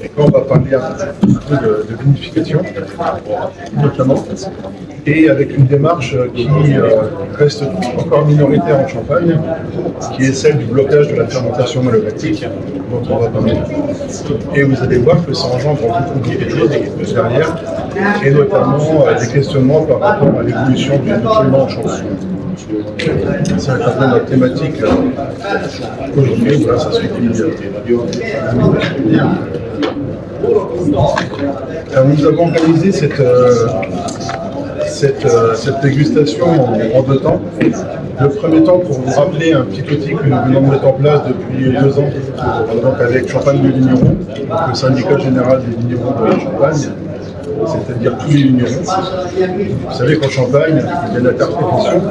Et quand on va parler un peu de vinification, notamment, et avec une démarche qui reste encore minoritaire en Champagne, qui est celle du blocage de la fermentation malolactique, dont on va parler. Et vous allez voir que ça engendre beaucoup de choses derrière, et notamment des questionnements par rapport à l'évolution du document en Champagne. C'est un peu notre thématique aujourd'hui, voilà, ça se fait nous avons organisé cette dégustation en deux temps. Le premier temps, pour vous rappeler un petit outil que nous venons de mettre en place depuis 2 ans, donc avec Champagne de Vignerons, le syndicat général des vignerons de Champagne, c'est-à-dire tous les vignerons. Vous savez qu'en Champagne, il y a une interprofession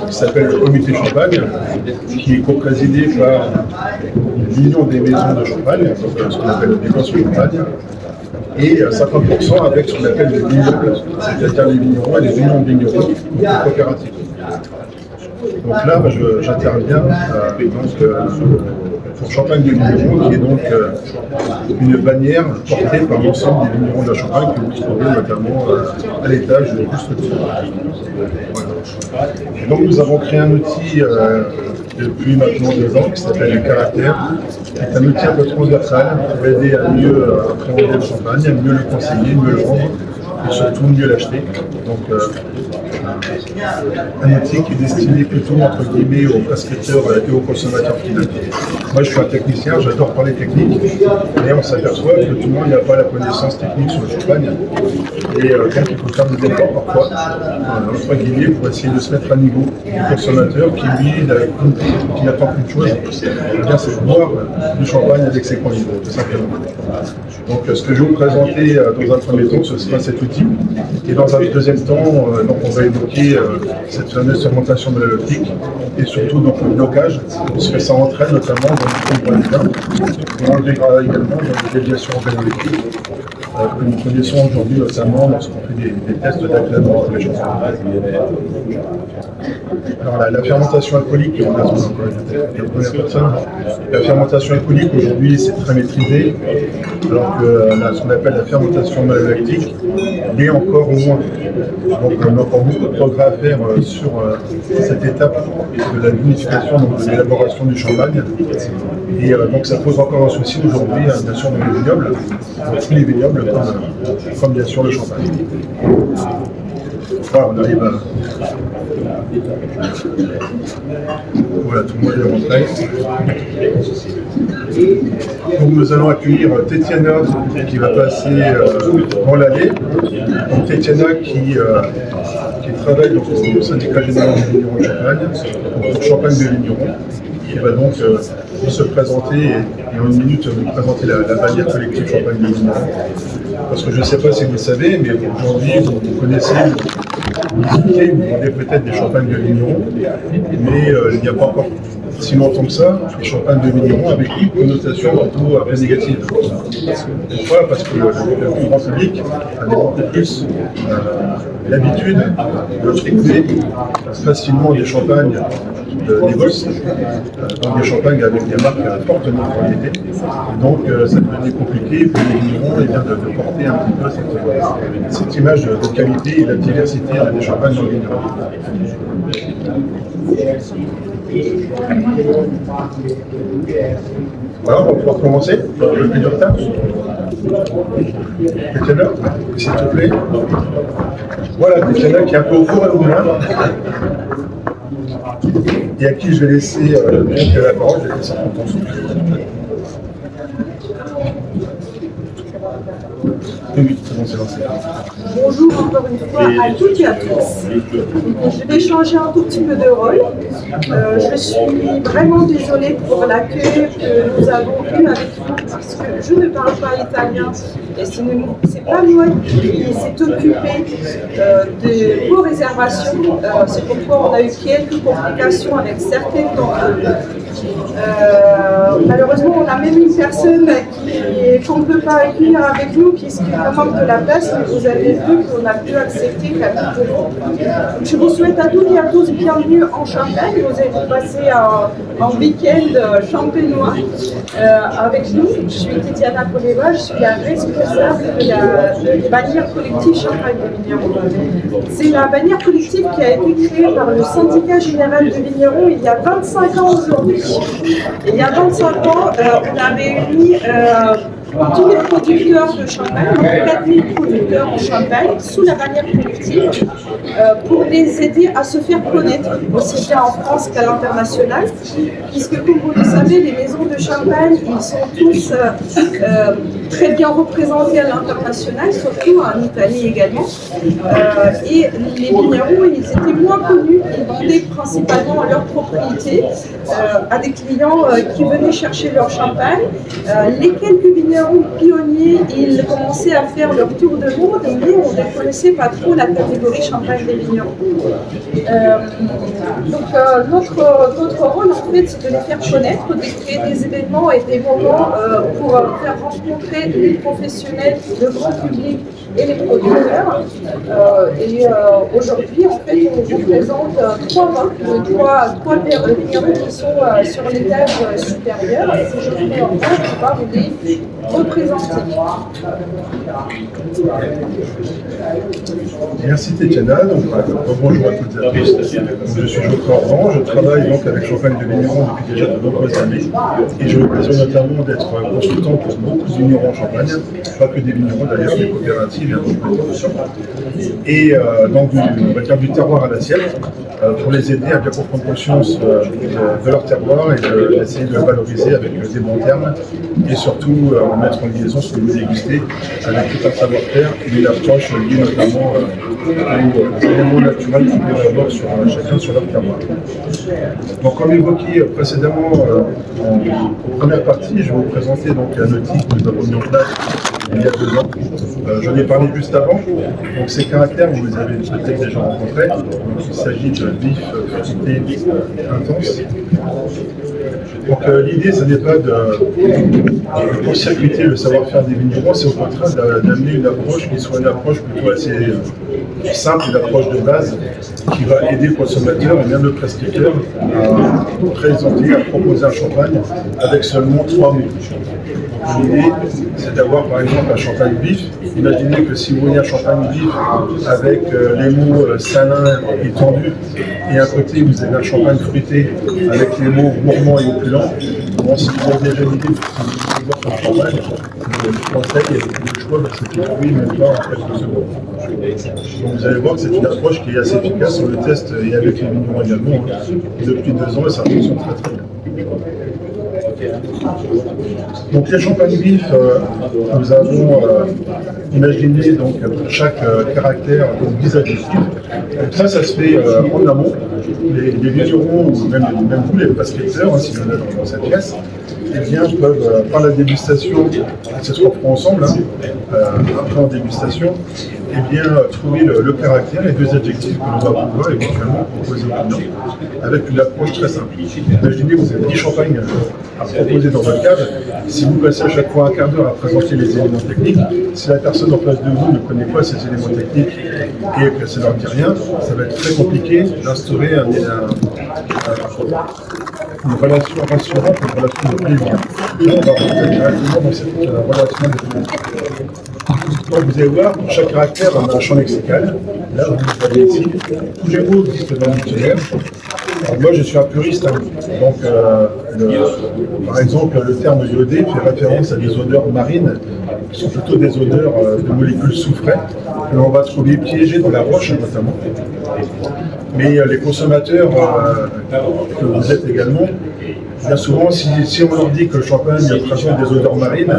qui s'appelle le Comité Champagne, qui est co-présidé par l'Union des maisons de Champagne, donc ce qu'on appelle les maisons de Champagne, et 50% avec ce qu'on appelle les vignerons, c'est-à-dire les vignerons et les unions de vignerons, les coopératives. Donc là, j'interviens pour Champagne de Vignerons, qui est donc une bannière portée par l'ensemble des vignerons de la Champagne que vous trouvez notamment à l'étage de construction. Voilà. Et donc nous avons créé un outil depuis maintenant 2 ans qui s'appelle le Caractère, qui est un outil un peu transversal pour aider à mieux appréhender le champagne, à mieux le conseiller, mieux le vendre et surtout mieux l'acheter. Donc un outil qui est destiné plutôt entre guillemets aux prescripteurs et aux consommateurs finaux. Moi je suis un technicien, j'adore parler technique, mais on s'aperçoit que tout le monde n'a pas la connaissance technique sur le champagne. Et donc il faut faire des efforts parfois, entre guillemets, pour essayer de se mettre à niveau du consommateur qui lui n'attend qu'une chose, c'est de boire du champagne avec ses condiments, tout simplement. Donc ce que je vais vous présenter dans un premier temps, ce sera cet outil. Et dans un deuxième temps, donc on va évoquer cette fameuse fermentation malolactique et surtout donc, le blocage, ce que ça entraîne notamment dans le contrôle et on le verra également dans les déviations organoleptiques que nous connaissons aujourd'hui notamment lorsqu'on fait des tests d'agrément pour les chansons. Alors la fermentation alcoolique, on a la première personne. La fermentation alcoolique aujourd'hui c'est très maîtrisé, alors que ce qu'on appelle la fermentation malolactique l'est encore moins. Donc on a encore beaucoup de progrès à faire sur cette étape de la vinification, donc de l'élaboration du champagne. Et donc ça pose encore un souci aujourd'hui, bien sûr, dans les vignobles, dans tous les vignobles, comme bien sûr le champagne. Voilà, on arrive à... Voilà, tout le monde est rentré. Donc nous allons accueillir Tétiana qui va passer dans l'allée. Donc Tétiana qui travaille dans le syndicat général des vignerons de Champagne, pour Champagne de Vignerons, qui va donc se présenter et en une minute nous présenter la bannière collective Champagne de Vignerons. Parce que je ne sais pas si vous le savez, mais aujourd'hui vous connaissez, vous discutez, vous vendez peut-être des champagnes de vignerons, mais il n'y a pas encore si longtemps que ça, les champagnes de vignerons avec une connotation plutôt très négative. Pourquoi ? Parce que le grand public a beaucoup plus l'habitude de trouver facilement des champagnes des bosses, donc des champagnes avec des marques à forte notoriété. Donc ça devenait compliqué pour les vignerons de porter un petit peu cette image de qualité et de diversité des champagnes dans le vigneron. Voilà, on va pouvoir commencer. Le plus de retard. Tétiana, s'il te plaît. Voilà, Tétiana qui est un peu au four à l'ouvert. Et à qui je vais laisser la parole, je vais laisser ton souffle. Oui, c'est bon, c'est lancé. Bonjour encore une fois à toutes et à tous. Je vais changer un tout petit peu de rôle. Je suis vraiment désolée pour l'accueil que nous avons eu avec vous parce que je ne parle pas italien et c'est pas moi qui s'est occupé de vos réservations. C'est pourquoi on a eu quelques complications avec certaines d'entre eux. Malheureusement, on a même une personne qui et qu'on ne peut pas accueillir avec nous puisqu'il manque de la place, mais vous avez vu qu'on a pu accepter la mise de vous. Je vous souhaite à toutes et à tous bienvenue en Champagne. Vous allez passer un week-end champenois avec nous. Je suis Tetiana Koleva, je suis la responsable de la bannière collective Champagne de Vignerons. C'est la bannière collective qui a été créée par le syndicat général de Vignerons il y a 25 ans aujourd'hui. Et il y a 25 ans, on a réuni tous les producteurs de Champagne, donc 4000 producteurs en Champagne, sous la bannière collective, pour les aider à se faire connaître, aussi bien en France qu'à l'international, puisque comme vous le savez, les maisons de Champagne, ils sont tous très bien représentés à l'international, surtout en Italie également. Et les vignerons, ils étaient moins connus, ils vendaient principalement leurs propriétés à des clients qui venaient chercher leur champagne. Les quelques vignerons pionniers, ils commençaient à faire leur tour de monde, mais on ne connaissait pas trop la catégorie champagne des vignerons. Notre rôle, en fait, c'est de les faire connaître, de créer des événements et des moments pour faire rencontrer les professionnels, le grand public et les producteurs. Aujourd'hui, en fait, on vous présente trois vignerons qui sont sur l'étage supérieur. Et c'est Geoffrey Orban qui va vous les représenter. Merci Tetiana, bonjour à toutes et à tous. Je suis Geoffrey Orban, je travaille donc avec Champagne de Vignerons depuis déjà de nombreuses années et j'ai l'occasion notamment d'être consultant pour beaucoup de vignerons en Champagne, pas que des vignerons d'ailleurs, des coopératives et entreprises. Et donc on va dire du terroir à l'assiette pour les aider à bien prendre conscience de leur terroir et d'essayer de le valoriser avec des bons termes et surtout mettre en liaison ce que vous dégustez avec tout un savoir-faire et une approche liée notamment aux éléments naturels qu'ils peuvent avoir sur chacun sur leur terroir. Donc comme évoqué précédemment en première partie, je vais vous présenter donc un outil que nous avons mis en place il y a 2 ans. J'en ai parlé juste avant. Donc ces caractères, vous avez peut-être déjà rencontrés. Il s'agit de vif, fruité, intense. Donc l'idée, ce n'est pas de court-circuiter le savoir-faire des vignerons, c'est au contraire d'amener une approche qui soit une approche plutôt assez simple, une approche de base qui va aider le consommateur et même le prescripteur à présenter, à proposer un champagne avec seulement 3 mots. L'idée, c'est d'avoir par exemple un champagne vif. Imaginez que si vous voyez un champagne vif avec les mots salins et tendus, et à côté vous avez un champagne fruité avec les mots gourmands et opulents, bon, si vous avez déjà une idée de voir un champagne, je conseille le choix parce que oui, même pas en quelques secondes. Donc vous allez voir que c'est une approche qui est assez efficace. On le teste et avec les vignerons également depuis 2 ans et ça fonctionne très très bien. Donc les champagnes vifs, nous avons imaginé donc pour chaque caractère donc 10 adjectifs. Donc ça se fait en amont. Les vignerons ou même vous les prescripteurs, si vous êtes dans cette pièce, eh bien, peuvent par la dégustation, c'est ce qu'on fera ensemble, après en dégustation, eh bien, trouver le caractère, les 2 adjectifs que l'on va pouvoir éventuellement proposer aux clients avec une approche très simple. Imaginez, vous avez 10 champagnes à proposer dans votre cave. Si vous passez à chaque fois un quart d'heure à présenter les éléments techniques, si la personne en face de vous ne connaît pas ces éléments techniques et que ça ne leur dit rien, ça va être très compliqué d'instaurer une relation rassurante, une relation de plaisir. Là, on va rentrer directement dans cette relation de plaisir. Donc vous allez voir, pour chaque caractère, on a un champ lexical. Là, vous voyez ici, tous les mots existent dans le dictionnaire. Alors, moi, je suis un puriste, donc par exemple, le terme iodé fait référence à des odeurs marines, qui sont plutôt des odeurs de molécules soufrées, que l'on va trouver piégées dans la roche, notamment. Mais les consommateurs, que vous êtes également, bien souvent, si on leur dit que le champagne présente des odeurs marines,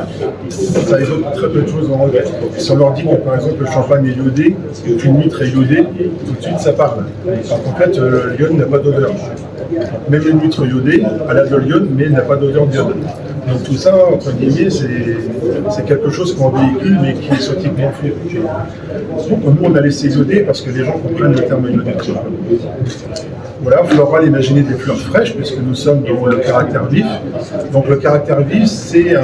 ça évoque très peu de choses en anglais. Si on leur dit que par exemple le champagne est iodé, qu'une huître est iodée, tout de suite ça parle. Alors qu'en fait, l'iode n'a pas d'odeur. Même une huître iodée, elle a de l'iode, mais elle n'a pas d'odeur d'iode. Donc tout ça, entre guillemets, c'est quelque chose qu'on véhicule, mais qui est scientifiquement faux. Donc nous, on a laissé ioder parce que les gens comprennent le terme iodé. Voilà, floral, imaginer des fleurs fraîches, puisque nous sommes dans le caractère vif. Donc le caractère vif, c'est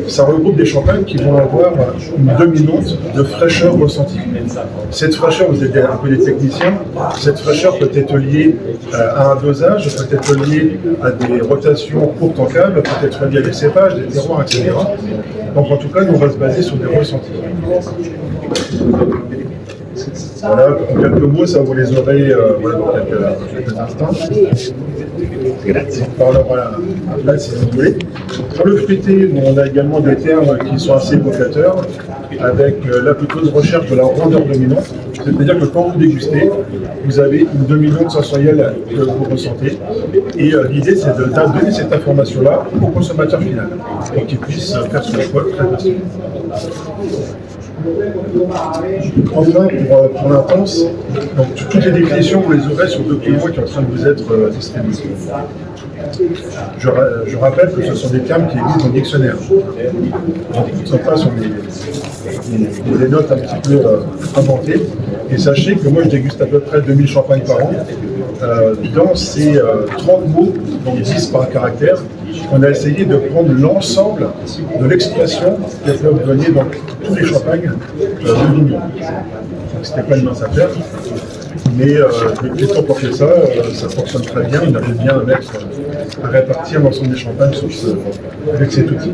ça regroupe des champagnes qui vont avoir une dominante de fraîcheur ressentie. Cette fraîcheur, vous êtes un peu des techniciens, cette fraîcheur peut être liée à un dosage, peut être liée à des rotations courtes en cave, peut être liée à des cépages, des terroirs, etc. Donc en tout cas, nous, on va se baser sur des ressentis. Voilà, en quelques mots, ça vous les aurez dans quelques instants. On parlera là si vous voulez. Sur le fruité, on a également des termes qui sont assez évocateurs, avec la plutôt de recherche de la rondeur dominante. C'est-à-dire que quand vous dégustez, vous avez une dominante sensorielle que vous ressentez. Et l'idée, c'est de donner cette information-là au consommateur final, pour qu'il puisse faire son choix très facilement. Enfin, pour l'intense, donc toutes les définitions, vous les aurez sur le document qui est en train de vous être distribué. Je rappelle que ce sont des termes qui existent dans le dictionnaire. Ce ne sont pas sur des notes un petit peu inventées. Et sachez que moi, je déguste à peu près 2000 champagnes par an. Dans ces 30 mots, donc 10 par caractère, on a essayé de prendre l'ensemble de l'expression qu'elles peuvent donner dans tous les champagnes de l'Union. Donc c'était pas une mince affaire, mais depuis qu'on fait ça, ça fonctionne très bien. On arrive bien à répartir l'ensemble des champagnes avec cet outil.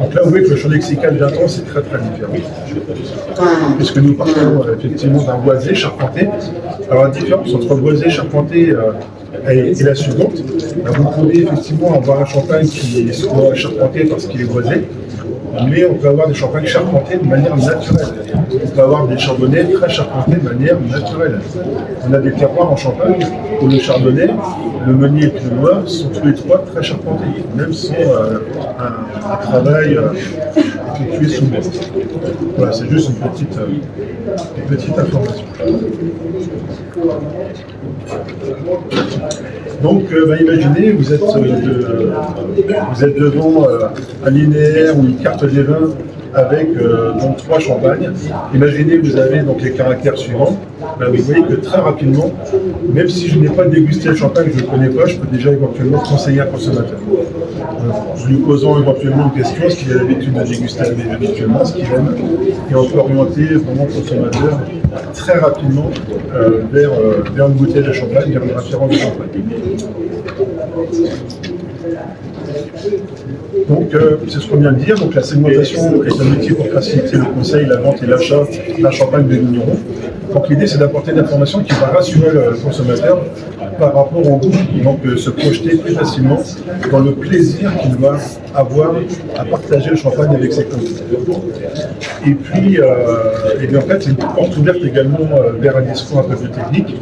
Donc là, vous voyez que le champ lexical d'un temps, c'est très très différent. Puisque nous partons effectivement d'un boisé charpenté. Alors la différence entre boisé charpenté et la suivante, vous pouvez effectivement avoir un champagne qui soit charpenté parce qu'il est boisé, mais on peut avoir des champagnes charpentés de manière naturelle. On peut avoir des chardonnays très charpentés de manière naturelle. On a des terroirs en Champagne où le chardonnay, le meunier et le noir sont tous les trois très charpentés, même sans un travail effectué sous bois. Voilà, c'est juste une petite information. Donc, imaginez, vous êtes devant un linéaire ou une carte des vins avec donc 3 champagnes. Imaginez, vous avez donc les caractères suivants. Vous voyez que très rapidement, même si je n'ai pas dégusté le champagne, je ne le connais pas, je peux déjà éventuellement conseiller un consommateur. En lui posant éventuellement une question, est-ce qu'il a l'habitude de déguster habituellement, ce qu'il aime, et on peut orienter vraiment le consommateur très rapidement vers une bouteille de champagne, vers une référence de champagne. Donc, c'est ce qu'on vient de dire. Donc, la segmentation est un outil pour faciliter le conseil, la vente et l'achat d'un champagne de vigneron. Donc, l'idée, c'est d'apporter une information qui va rassurer le consommateur par rapport au goût, donc se projeter plus facilement dans le plaisir qu'il va avoir à partager le champagne avec ses clients. Et puis, et bien, en fait, c'est une porte ouverte également vers un discours un peu plus technique,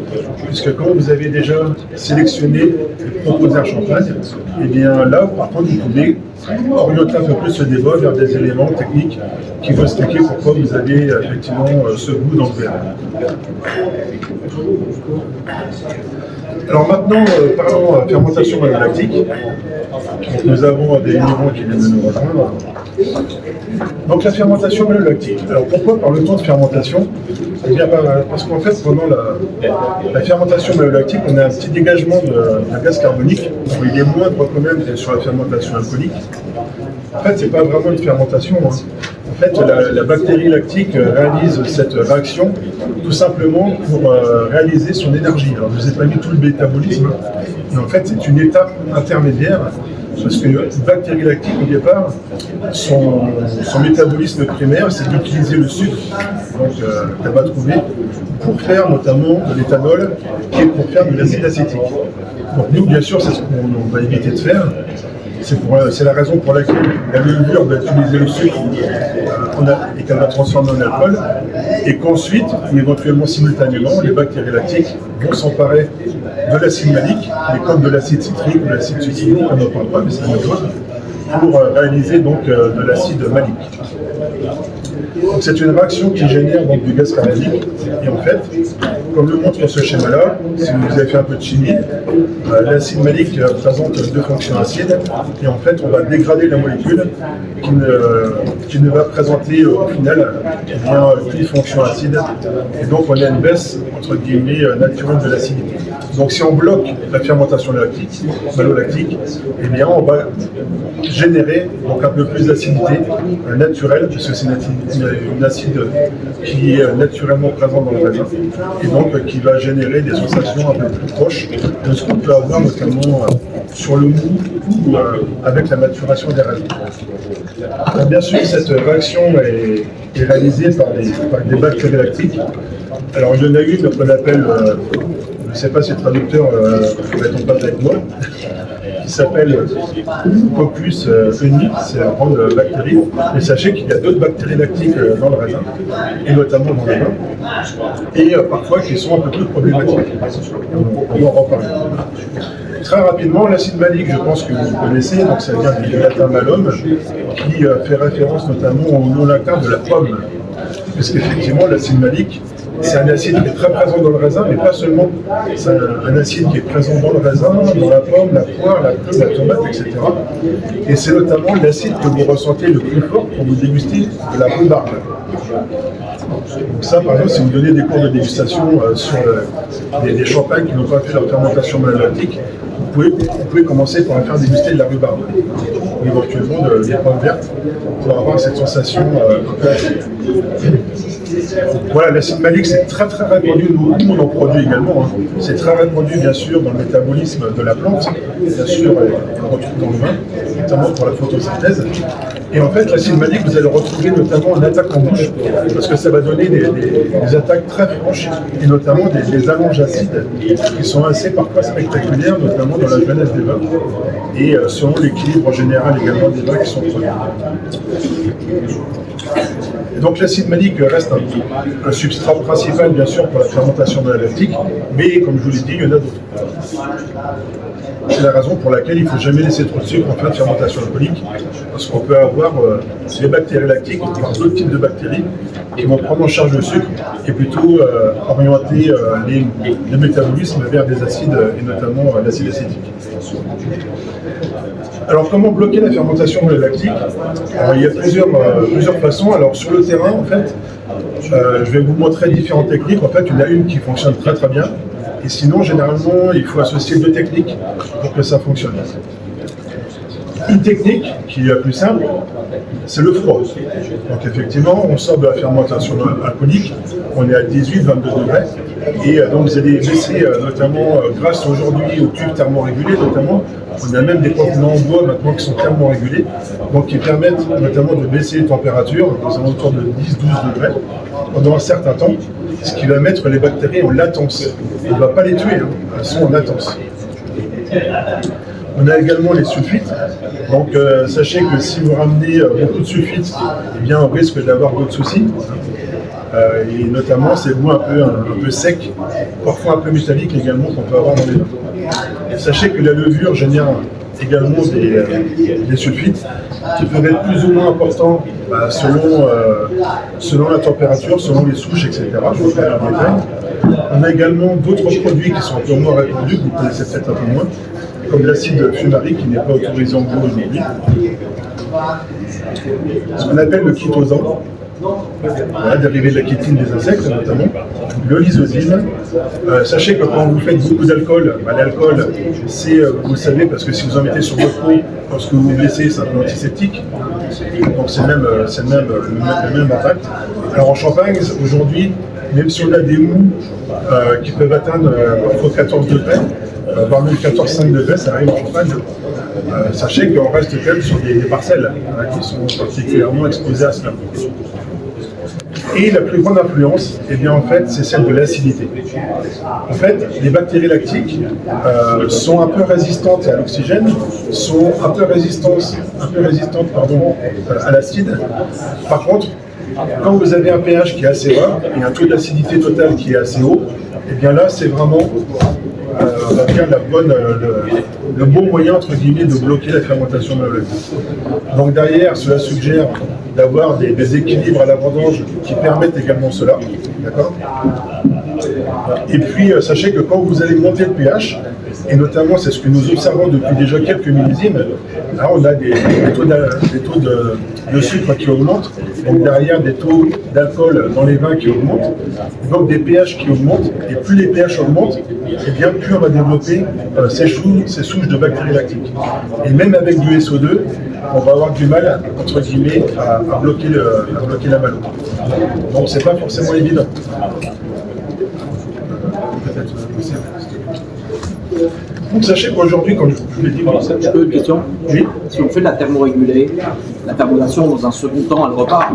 puisque quand vous avez déjà sélectionné et proposé un champagne, et bien là, par contre, vous pouvez orienter un peu plus ce débat vers des éléments techniques qui vont expliquer pourquoi vous avez effectivement ce goût dans le verre. Alors maintenant, parlons fermentation malolactique. Nous avons des vignerons qui viennent de nous rejoindre. Donc la fermentation malolactique. Alors pourquoi parle-t-on de fermentation? Eh bien, parce qu'en fait, pendant la fermentation malolactique, on a un petit dégagement de gaz carbonique. Donc, il est moindre quand même que sur la fermentation alcoolique. En fait, ce n'est pas vraiment une fermentation. En fait, la bactérie lactique réalise cette réaction tout simplement pour réaliser son énergie. Alors, je ne vous ai pas mis tout le métabolisme, mais en fait, c'est une étape intermédiaire. Parce qu'une bactérie lactique, au départ, son métabolisme primaire, c'est d'utiliser le sucre qu'elle va trouver pour faire notamment de l'éthanol et pour faire de l'acide acétique. Donc nous, bien sûr, c'est ce qu'on va éviter de faire. C'est la raison pour laquelle la levure va utiliser le sucre et qu'elle va transformer en alcool, et qu'ensuite, ou éventuellement simultanément, les bactéries lactiques vont s'emparer de l'acide malique, mais comme de l'acide citrique ou de l'acide succinique, on n'en parle pas, mais c'est la même chose, pour réaliser donc de l'acide malique. Donc c'est une réaction qui génère donc du gaz carbonique, et en fait, comme le montre ce schéma-là, si vous avez fait un peu de chimie, l'acide malique présente 2 fonctions acides, et en fait on va dégrader la molécule qui ne va présenter au final qu'une fonction acide, et donc on a une baisse entre guillemets naturelle de l'acidité. Donc si on bloque la fermentation malolactique, eh bien on va générer donc un peu plus d'acidité naturelle, puisque c'est une acide qui est naturellement présente dans le raisin, et donc qui va générer des sensations un peu plus proches de ce qu'on peut avoir notamment sur le mou ou avec la maturation des raisins. Alors, bien sûr, cette réaction est réalisée par des bactéries lactiques. Alors il y en a une qu'on appelle, je ne sais pas si le traducteur va être en pâte avec moi, qui s'appelle Coccus unique, c'est la grande bactérie. Mais sachez qu'il y a d'autres bactéries lactiques dans le raisin, et notamment dans le vin, et parfois qui sont un peu plus problématiques. On va en reparler. Très rapidement, l'acide malique, je pense que vous connaissez, donc ça vient du latin malum, qui fait référence notamment au nom latin de la pomme. Puisqu'effectivement, l'acide malique, c'est un acide qui est très présent dans le raisin, mais pas seulement. C'est un acide qui est présent dans le raisin, dans la pomme, la poire, la plume, la tomate, etc. Et c'est notamment l'acide que vous ressentez le plus fort quand vous dégustez de la rhubarbe. Donc ça, par exemple, si vous donnez des cours de dégustation sur des champagnes qui n'ont pas fait leur fermentation malolactique, vous pouvez commencer par faire déguster de la rhubarbe, ou éventuellement des pommes vertes, pour avoir cette sensation un peu acide. Voilà, l'acide malique, c'est très répandu, nous on en produit également, hein. C'est très répandu bien sûr dans le métabolisme de la plante, bien sûr on le retrouve dans le vin, notamment pour la photosynthèse. Et en fait, l'acide malique, vous allez le retrouver notamment en attaque en bouche, parce que ça va donner des attaques très franches, et notamment des allonges acides, qui sont assez parfois spectaculaires, notamment dans la jeunesse des vins, et selon l'équilibre général également des vins qui sont produits. Donc l'acide malique reste un substrat principal, bien sûr, pour la fermentation malolactique, mais comme je vous l'ai dit, il y en a d'autres. C'est la raison pour laquelle il ne faut jamais laisser trop de sucre en fin de fermentation alcoolique, parce qu'on peut avoir des bactéries lactiques, voire d'autres types de bactéries, qui vont prendre en charge le sucre et plutôt orienter les métabolismes vers des acides, et notamment l'acide acétique. Alors, comment bloquer la fermentation malolactique? Il y a plusieurs façons. Alors, sur le terrain, en fait, je vais vous montrer différentes techniques. En fait, il y en a une qui fonctionne très bien. Et sinon, généralement, il faut associer deux techniques pour que ça fonctionne. Une technique qui est la plus simple, c'est le froid. Donc effectivement, on sort de la fermentation alcoolique, on est à 18-22 degrés, et donc vous allez baisser notamment, grâce aujourd'hui aux tubes thermorégulés notamment, on a même des contenants en bois maintenant qui sont thermorégulés, donc qui permettent notamment de baisser les températures aux alentours de 10-12 degrés pendant un certain temps, ce qui va mettre les bactéries en latence. On ne va pas les tuer, hein, elles sont en latence. On a également les sulfites, donc sachez que si vous ramenez beaucoup de sulfites, eh bien on risque d'avoir d'autres soucis. Et notamment ces goûts un peu secs, parfois un peu métalliques également qu'on peut avoir dans les vins. Sachez que la levure génère également des sulfites qui peuvent être plus ou moins importants selon la température, selon les souches, etc. Je vous ferai un détail. On a également d'autres produits qui sont un peu moins répandus, que vous connaissez peut-être un peu moins, comme l'acide fumarique qui n'est pas autorisé en bio aujourd'hui. Ce qu'on appelle le chitosan, dérivé de la chitine des insectes notamment, le lysozyme. Sachez que quand vous faites beaucoup d'alcool, l'alcool, c'est, vous le savez, parce que si vous en mettez sur votre peau, lorsque vous vous blessez, c'est un peu antiseptique. Donc c'est le même impact. Alors en Champagne, aujourd'hui, même si on a des mous qui peuvent atteindre parfois 14 degrés, voire même 14-5 degrés, ça arrive en Champagne, sachez qu'on reste quand même sur des parcelles qui sont particulièrement exposées à cela. Et la plus grande influence, eh bien, en fait, c'est celle de l'acidité. En fait, les bactéries lactiques sont un peu résistantes à l'oxygène, sont un peu résistantes à l'acide. Par contre, quand vous avez un pH qui est assez bas et un taux d'acidité totale qui est assez haut, eh bien là, c'est vraiment on va dire le bon moyen, entre guillemets, de bloquer la fermentation malolactique. Donc derrière, cela suggère d'avoir des équilibres à la vendange qui permettent également cela. D'accord ? Et puis, sachez que quand vous allez monter le pH, Et notamment, c'est ce que nous observons depuis déjà quelques millésimes. Là, on a des taux de sucre qui augmentent, donc derrière des taux d'alcool dans les vins qui augmentent, donc des pH qui augmentent, et plus les pH augmentent, et bien plus on va développer ces souches de bactéries lactiques. Et même avec du SO2, on va avoir du mal, entre guillemets, à bloquer la malo. Donc c'est pas forcément évident. Donc sachez qu'aujourd'hui, comme je l'ai dit, Je peux une question? oui. Si on fait de la thermorégulée, la thermorégulation dans un second temps, elle repart.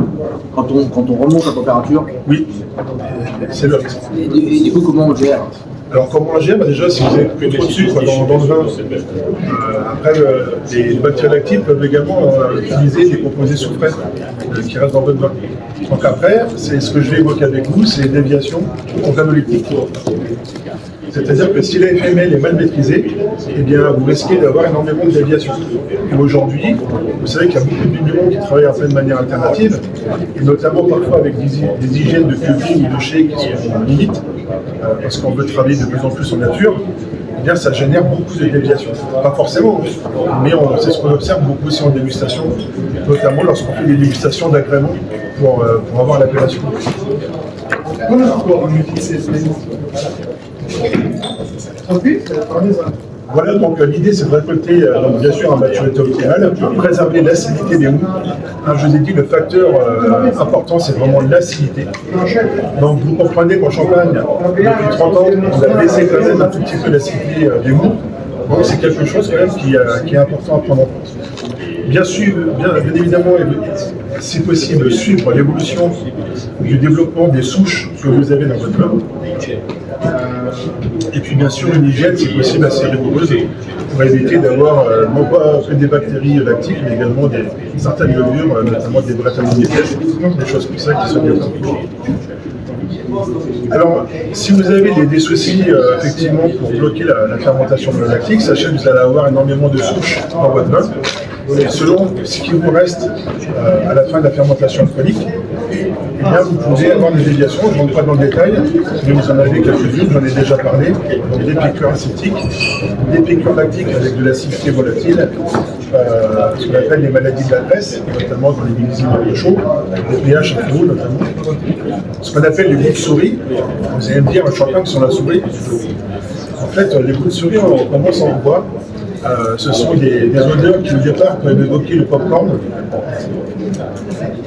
Quand on remonte la température, Oui, c'est le risque. et du coup, comment on gère? Alors comment on gère? Déjà, si vous avez plus trop de sucre dans le vin, après les bactéries lactiques peuvent également utiliser des composés soufrés qui restent dans votre vin. Donc après, c'est ce que je vais évoquer avec vous, c'est les déviations organoleptiques. C'est-à-dire que si la FML est mal maîtrisée, eh bien, vous risquez d'avoir énormément de déviations. Et aujourd'hui, vous savez qu'il y a beaucoup de vignerons qui travaillent un peu de manière alternative, et notamment parfois avec des hygiènes de cuvée ou de chai qui sont limites, parce qu'on veut travailler de plus en plus en nature. Eh bien, ça génère beaucoup de déviations. Pas forcément, mais c'est ce qu'on observe beaucoup aussi en dégustation, notamment lorsqu'on fait des dégustations d'agrément pour avoir l'appellation. Voilà, donc l'idée c'est de récolter, donc, bien sûr, à maturité optimale, préserver l'acidité des houes. Je vous ai dit, le facteur important, c'est vraiment l'acidité. Donc vous comprenez qu'en Champagne, depuis 30 ans, on a baissé quand même un tout petit peu l'acidité des houes. Donc c'est quelque chose quand même qui est important à prendre en compte. Bien évidemment, si possible, suivre l'évolution du développement des souches que vous avez dans votre vin. Et puis bien sûr une hygiène, si possible, assez rigoureuse pour éviter d'avoir non pas que des bactéries lactiques, mais également certaines levures, notamment des Brettanomyces, des choses comme ça qui sont bien compliquées. Alors, si vous avez des soucis effectivement pour bloquer la fermentation malolactique, sachez que vous allez avoir énormément de souches dans votre vin. Et selon ce qui vous reste à la fin de la fermentation alcoolique, eh bien, vous pouvez avoir des déviations. Je ne rentre pas dans le détail, mais vous en avez quelques-unes, j'en ai déjà parlé. Donc des piqûres acétiques, des piqûres lactiques avec de l'acidité volatile, ce qu'on appelle les maladies de la graisse, notamment dans les millésimes un peu chauds, les pH un peu hauts notamment. Ce qu'on appelle les goûts de souris. Vous allez me dire, un champagne sans la souris. En fait, les goûts de souris, on commence à en voir. Ce sont des odeurs qui au départ peuvent évoquer le popcorn.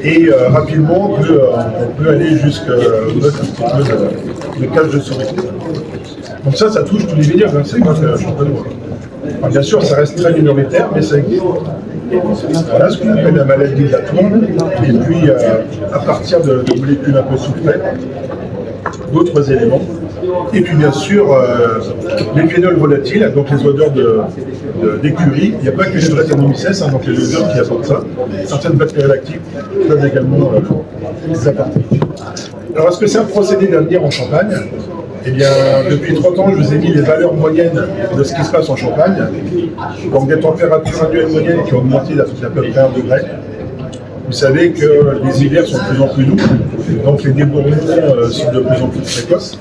Et rapidement, on peut aller jusqu'à le cage de souris. Donc ça touche tous les vignerons, c'est pas que champenois. Alors bien sûr, ça reste très minoritaire, mais ça existe. Voilà ce qu'on appelle la maladie de la tourne. Et puis, à partir de molécules un peu soufrées, d'autres éléments. Et puis bien sûr, les phénols volatiles, donc les odeurs d'écurie. Il n'y a pas que les Brettanomyces, donc les levures qui apportent ça. Certaines bactéries lactiques peuvent également les apporter. Alors est-ce que c'est un procédé d'avenir en Champagne? Eh bien, depuis 30 ans, je vous ai mis les valeurs moyennes de ce qui se passe en Champagne. Donc des températures annuelles moyennes qui ont augmenté d'à peu près 1 degré. Vous savez que les hivers sont de plus en plus doux, donc les débourrements sont de plus en plus précoces,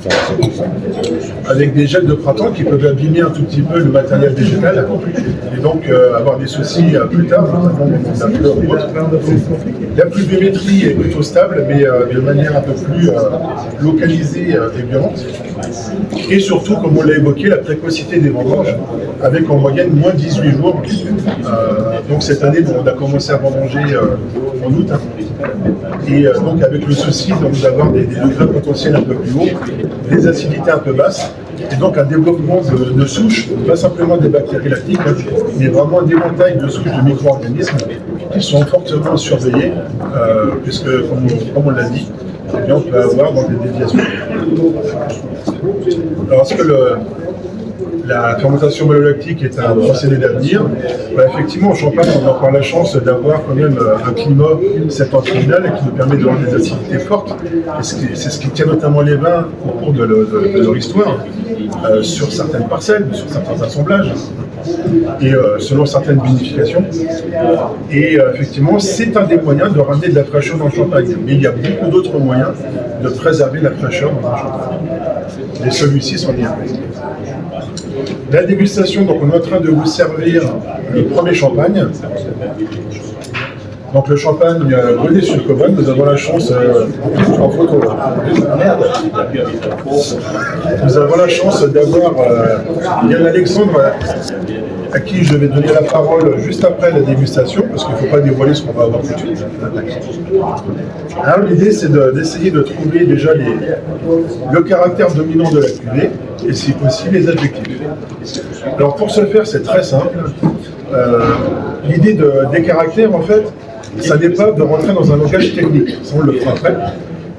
avec des gels de printemps qui peuvent abîmer un tout petit peu le matériel végétal, et donc avoir des soucis plus tard, notamment au moment de la fleur ou autre. La pluviométrie est plutôt stable, mais de manière un peu plus localisée et violente. Et surtout, comme on l'a évoqué, la précocité des vendanges, avec en moyenne moins 18 jours. Donc cette année, on a commencé à vendanger en août, et donc avec le souci d'avoir des degrés potentiels un peu plus hauts, des acidités un peu basses, et donc un développement de souches, pas simplement des bactéries lactiques, mais vraiment un éventail de souches de micro-organismes qui sont fortement surveillés, puisque, comme on l'a dit, eh bien, on peut avoir donc, des déviations. Alors, est-ce que la fermentation malolactique est un procédé d'avenir? Effectivement, en Champagne, on a encore la chance d'avoir quand même un climat septentrional qui nous permet d'avoir des acidités fortes. C'est ce qui tient notamment les vins au cours de leur histoire, sur certaines parcelles, sur certains assemblages, et selon certaines vinifications. Et effectivement, c'est un des moyens de ramener de la fraîcheur dans le Champagne. Mais il y a beaucoup d'autres moyens de préserver la fraîcheur dans le Champagne. Et celui-ci s'en est un. La dégustation, donc on est en train de vous servir le premier champagne. Donc le champagne Bonnet-sur-Covonne, nous avons la chance, en photo là. Nous avons la chance d'avoir Yann Alexandre à qui je vais donner la parole juste après la dégustation, parce qu'il ne faut pas dévoiler ce qu'on va avoir tout de suite. Alors l'idée c'est d'essayer de trouver déjà le caractère dominant de la cuvée et si possible les adjectifs. Alors pour ce faire c'est très simple. L'idée des caractères en fait, ça n'est pas de rentrer dans un langage technique, ça on le fera après.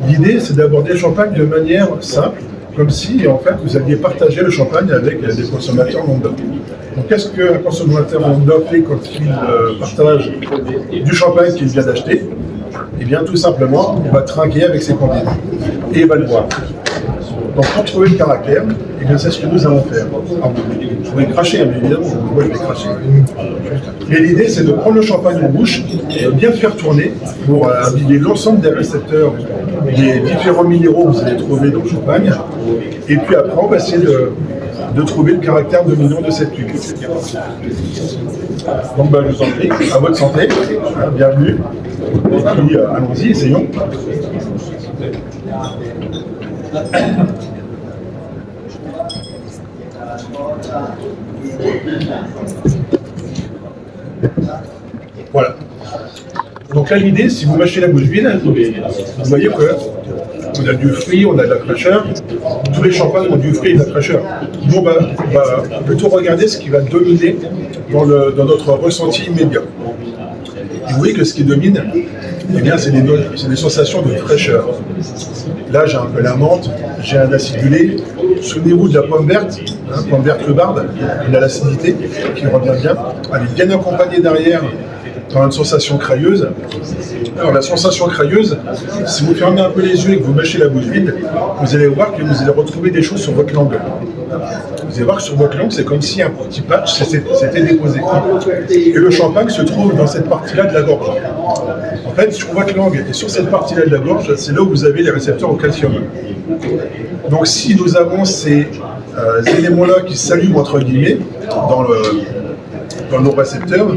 L'idée c'est d'aborder le champagne de manière simple, comme si en fait vous alliez partager le champagne avec des consommateurs lambda. Donc qu'est-ce qu'un consommateur lambda fait quand il partage du champagne qu'il vient d'acheter? Eh bien tout simplement, il va trinquer avec ses convives et il va le boire. Donc pour trouver le caractère, eh bien c'est ce que nous allons faire. Alors, vous pouvez cracher, bien évidemment, moi je vais cracher. Et l'idée c'est de prendre le champagne en bouche, de bien le faire tourner pour imbiber l'ensemble des récepteurs des différents minéraux que vous allez trouver dans le champagne. Et puis après on va essayer de trouver le caractère dominant de cette cuvée. Donc je vous en prie, à votre santé, bienvenue. Et puis allons-y, essayons. Voilà. Donc là l'idée, si vous mâchez la bouche vide, vous voyez que on a du fruit, on a de la fraîcheur. Tous les champagnes ont du fruit et de la fraîcheur. Nous, on va plutôt regarder ce qui va dominer dans notre ressenti immédiat. Et vous voyez que ce qui domine, eh bien, c'est des sensations de fraîcheur. Là, j'ai un peu la menthe, j'ai un acidulé. Souvenez-vous de la pomme verte rhubarbe, il a l'acidité qui revient bien. Elle est bien accompagnée derrière par une sensation crayeuse. Alors la sensation crayeuse, si vous fermez un peu les yeux et que vous mâchez la bouche vide, vous allez voir que vous allez retrouver des choses sur votre langue. Vous allez voir que sur votre langue, c'est comme si un petit patch s'était déposé. Et le champagne se trouve dans cette partie-là de la gorge. En fait, sur votre langue et sur cette partie-là de la gorge, c'est là où vous avez les récepteurs au calcium. Donc si nous avons ces éléments-là qui s'allument entre guillemets dans nos récepteurs,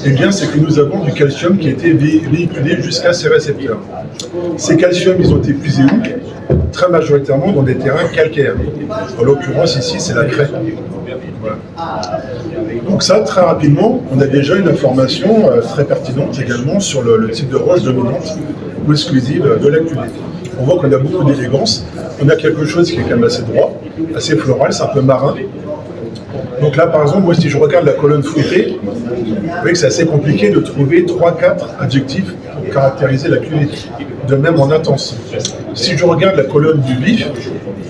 eh bien c'est que nous avons du calcium qui a été véhiculé jusqu'à ces récepteurs. Ces calciums, ils ont été puisés où? Très majoritairement dans des terrains calcaires. En l'occurrence ici, c'est la craie. Voilà. Donc ça, très rapidement, on a déjà une information très pertinente également sur le type de roche dominante ou exclusive de la cuvée. On voit qu'on a beaucoup d'élégance, on a quelque chose qui est quand même assez droit, assez floral, c'est un peu marin. Donc là, par exemple, moi, si je regarde la colonne fruitée, vous voyez que c'est assez compliqué de trouver 3-4 adjectifs pour caractériser la cuvée, de même en intense. Si je regarde la colonne du vif,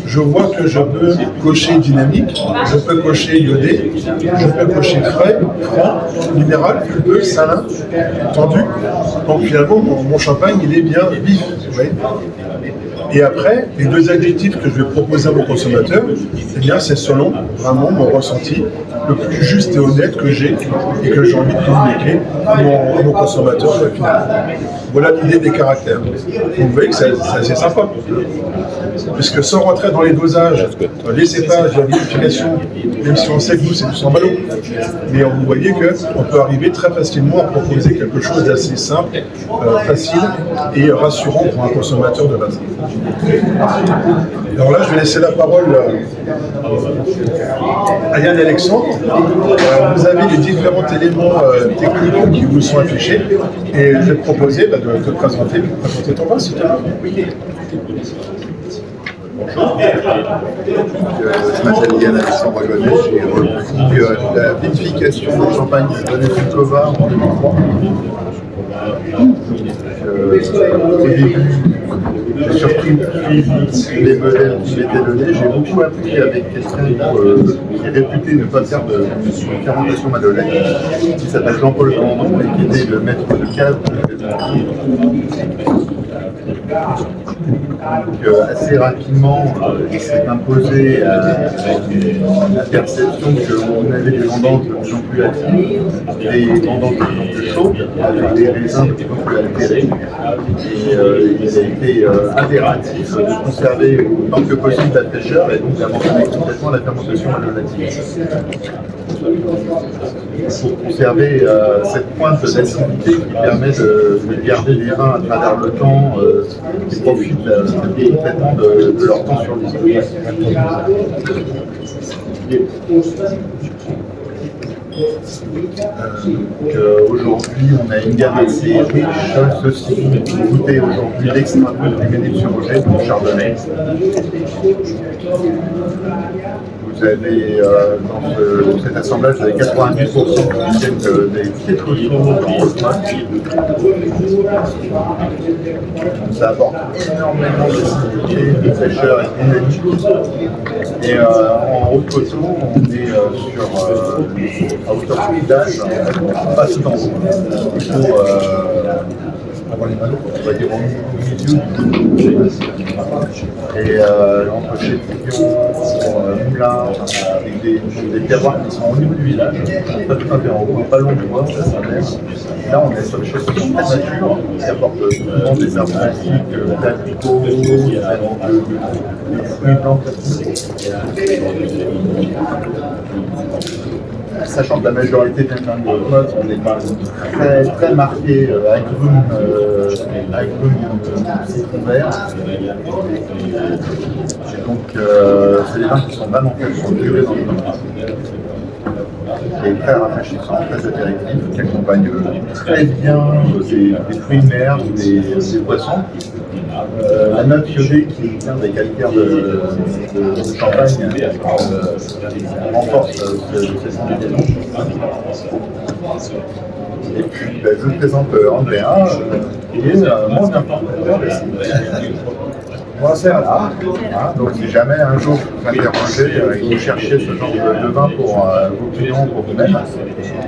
je vois que je peux cocher dynamique, je peux cocher iodé, je peux cocher frais, franc, minéral, pulpeux, salin, tendu. Donc finalement, mon champagne, il est bien vif, vous voyez. Et après, les deux adjectifs que je vais proposer à mon consommateur, eh bien, c'est selon vraiment mon ressenti le plus juste et honnête que j'ai et que j'ai envie de communiquer à mon consommateur final. Voilà l'idée des caractères. Donc, vous voyez que c'est assez sympa. Puisque sans rentrer dans les dosages, les cépages, la vinification, même si on sait que nous, c'est du sans ballot, mais vous voyez qu'on peut arriver très facilement à proposer quelque chose d'assez simple, facile et rassurant pour un consommateur de base. Alors là, je vais laisser la parole à Yann Alexandre. Vous avez les différents éléments techniques qui vous sont affichés et je vais te proposer de te présenter ton vin, s'il te plaît. Bonjour, je m'appelle Yann Alexandre Gonnet, j'ai repris la vinification du champagne de Bonnet-sur-Covonne en 2003. Au début, j'ai surpris les modèles qui m'étaient donnés. J'ai beaucoup appris avec quelqu'un qui est réputé ne pas faire de fermentation malolèque, qui s'appelle Jean-Paul Grandon et qui était le maître de cave. assez rapidement, il s'est imposé la perception qu'on avait des vendanges de plus en plus hâtives, des vendanges de plus en plus chaudes, avec des raisins de plus en plus altérés. Et il a été impératif de conserver autant que possible la fraîcheur et donc d'abandonner complètement la fermentation malolative. Pour conserver cette pointe d'acidité qui permet de garder les vins à travers le temps qui profitent complètement de leur temps sur l'île. Aujourd'hui, on a une gamme assez riche. Ceci, vous goûtez aujourd'hui l'extra brut du Ménil-sur-Roger, du Chardonnay. Vous avez dans cet assemblage, vous avez 90% qui viennent des petites coteaux dans le Ça apporte énormément d'acidité, de fraîcheur et dynamique. Et en haut de coteau, on est à hauteur de village, pas si dans l'eau. Il faut avoir les manos, on va dire au milieu. Et entre Châtillon, Moulins, avec des terroirs qui sont au niveau du village, pas tout à fait en haut, pas loin du bois, ça s'appelle. Là, on est sur le Châtillon très nature, qui apporte souvent des arbres classiques, d'abricots, des fruits blancs classiques. Sachant que la majorité vient d'un mode, on est très, très marqué agrumes citron vert. Et donc, c'est des vins qui sont vraiment faits pour durer dans le temps. Et très rafraîchissant, très apéritif, qui accompagne très bien des fruits de mer, des poissons. La note iodée qui vient des calcaires de Champagne renforce ces ingrédients. Et puis je présente Andrea, qui est mon importateur de Voilà. Donc si jamais un jour vous m'interrogez et vous cherchez ce genre de vin pour vos clients, pour vous-même,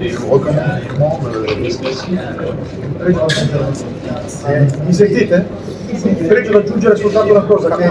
je vous recommande vivement Mi sentite? Prego aggiungere soltanto una cosa che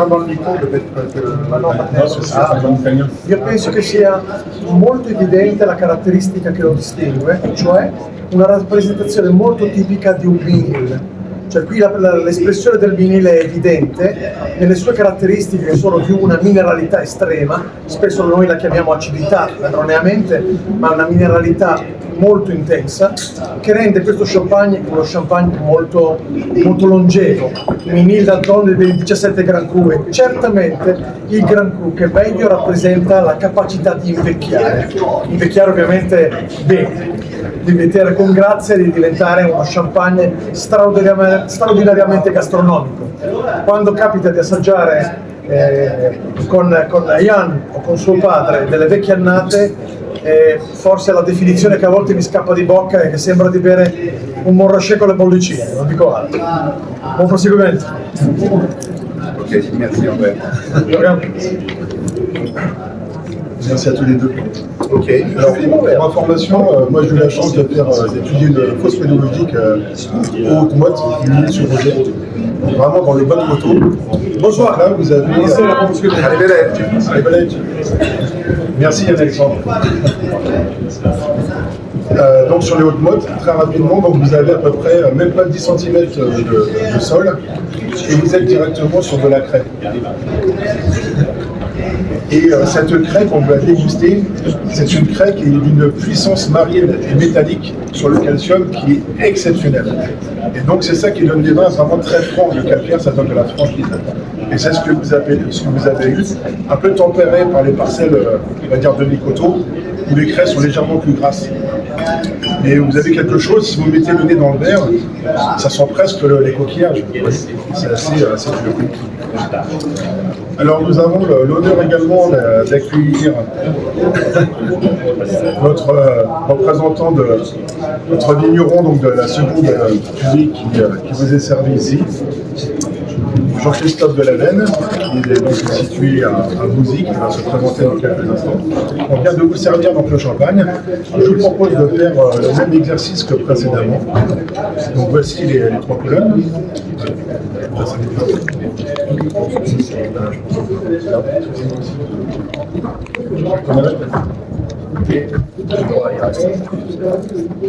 io penso che sia molto evidente la caratteristica che lo distingue, cioè una rappresentazione molto tipica di un vinile. Cioè qui l'espressione del vinile è evidente, nelle sue caratteristiche che sono di una mineralità estrema, spesso noi la chiamiamo acidità erroneamente, ma una mineralità molto intensa, che rende questo champagne uno champagne molto, molto longevo. Vinile d'altronde dei 17 Grand Cru e certamente il Grand Cru che meglio rappresenta la capacità di invecchiare ovviamente bene, di invecchiare con grazia e di diventare uno champagne straordinariamente gastronomico. Quando capita di assaggiare con Jan o con suo padre delle vecchie annate, forse la definizione che a volte mi scappa di bocca è che sembra di bere un Montrachet con le bollicine, non dico altro. Buon proseguimento. Ok, merci André. Merci à tous les deux. Ok, alors pour information, moi j'ai eu la chance d'étudier une fausse pédologique au Haute-Motte, du Ménil-sur-Roger, vraiment dans les bonnes photos. Bonsoir, là vous avez... Arrivederci. Merci Yann-Alexandre. Donc sur les Hautes-Mottes, très rapidement, donc vous avez à peu près même pas 10 cm de sol et vous êtes directement sur de la craie. Et cette craie qu'on va déguster, c'est une craie qui est d'une puissance marine et métallique sur le calcium qui est exceptionnelle. Et donc c'est ça qui donne des vins vraiment très francs. Le calcaire, ça donne de la franchise. Et c'est ce que vous avez eu, un peu tempéré par les parcelles, on va dire, de mi-coteaux, où les craies sont légèrement plus grasses. Mais vous avez quelque chose, si vous mettez le nez dans le verre, ça sent presque les coquillages. C'est assez fluide. Alors nous avons l'honneur également d'accueillir notre représentant de notre vigneron, donc de la seconde cuvée qui vous est servi ici. Jean-Christophe Delavenne, qui est donc situé à Bouzy, qui va se présenter dans quelques instants. On vient de vous servir donc le champagne. Je vous propose de faire le même exercice que précédemment. Donc voici les trois colonnes.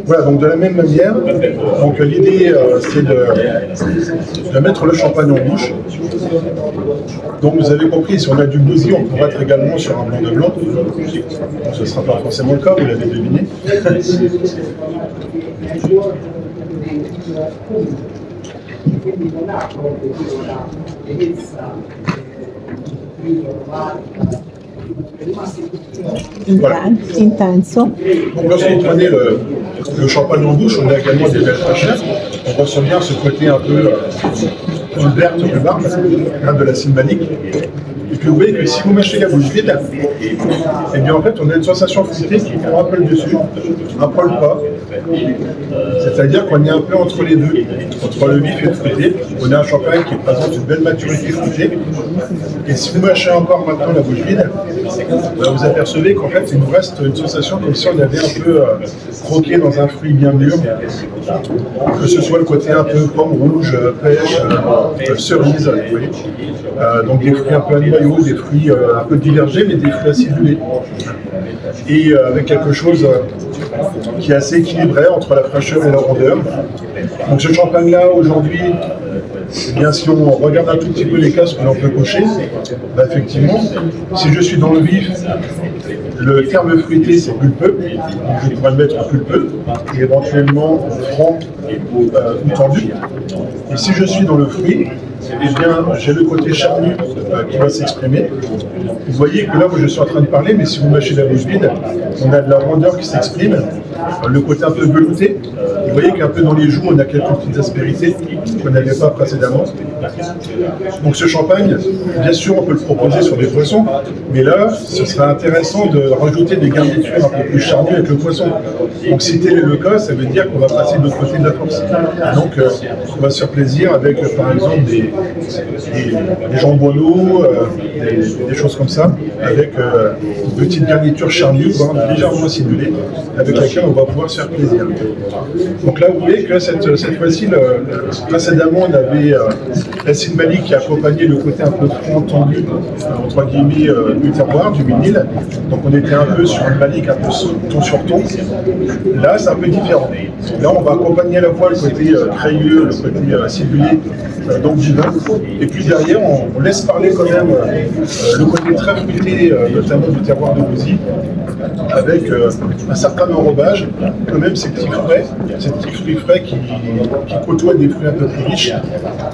Voilà, donc de la même manière, donc l'idée c'est de mettre le champagne en bouche. Donc vous avez compris, si on a du Bouzy, on pourrait être également sur un blanc de blanc. Donc, ce ne sera pas forcément le cas, vous l'avez deviné. Voilà. Intenso. Donc lorsque vous prenez le champagne en bouche, on a également des belles fraîcheurs. On ressent bien ce côté un peu verte au rhubarbe, de l'acide malique. Et puis vous voyez que si vous mâchez la bouche vide, et bien en fait on a une sensation fruitée qui prend un peu le dessus, un peu le pas. C'est-à-dire qu'on est un peu entre les deux, entre le vif et le fruité. On a un champagne qui présente une belle maturité fruitée. Et si vous mâchez encore maintenant la bouche vide, vous apercevez qu'en fait il nous reste une sensation comme si on avait un peu croqué dans un fruit bien mûr. Que ce soit le côté un peu pomme rouge, pêche, cerise, vous voyez. Donc des fruits un peu à noyau, des fruits un peu divergés, mais des fruits acidulés. Et avec quelque chose qui est assez équilibré entre la fraîcheur et la rondeur. Donc ce champagne-là, aujourd'hui, eh bien, si on regarde un tout petit peu les cases que l'on peut cocher, bah, effectivement, si je suis dans le vif, le terme fruité c'est pulpeux, donc je pourrais le mettre pulpeux, et éventuellement franc ou tendu. Et si je suis dans le fruit, eh bien, j'ai le côté charnu qui va s'exprimer. Vous voyez que là, moi, je suis en train de parler, mais si vous mâchez la bouche vide, on a de la rondeur qui s'exprime, le côté un peu velouté. Vous voyez qu'un peu dans les joues, on a quelques petites aspérités qu'on n'avait pas précédemment. Donc ce champagne, bien sûr, on peut le proposer sur des poissons, mais là, ce serait intéressant de rajouter des garnitures un peu plus charnues avec le poisson. Donc si tel est le cas, ça veut dire qu'on va passer de l'autre côté de la force. Donc on va se faire plaisir avec, par exemple, des jambonneaux, des choses comme ça, avec une petite garniture charnue, légèrement acidulée, avec laquelle on va pouvoir se faire plaisir. Donc là, vous voyez que cette fois-ci, précédemment, on avait l'acide malique qui accompagnait le côté un peu franc, tendu, entre guillemets, du terroir, du vinyle. Donc on était un peu sur un malique un peu ton sur ton. Là, c'est un peu différent. Là, on va accompagner à la fois le côté crayeux, le côté acidulé, donc du vin. Et puis derrière, on laisse parler quand même le côté très fruité, notamment du terroir de Bouzy, avec un certain enrobage, quand même ces petits fruits frais qui côtoient des fruits un peu plus riches,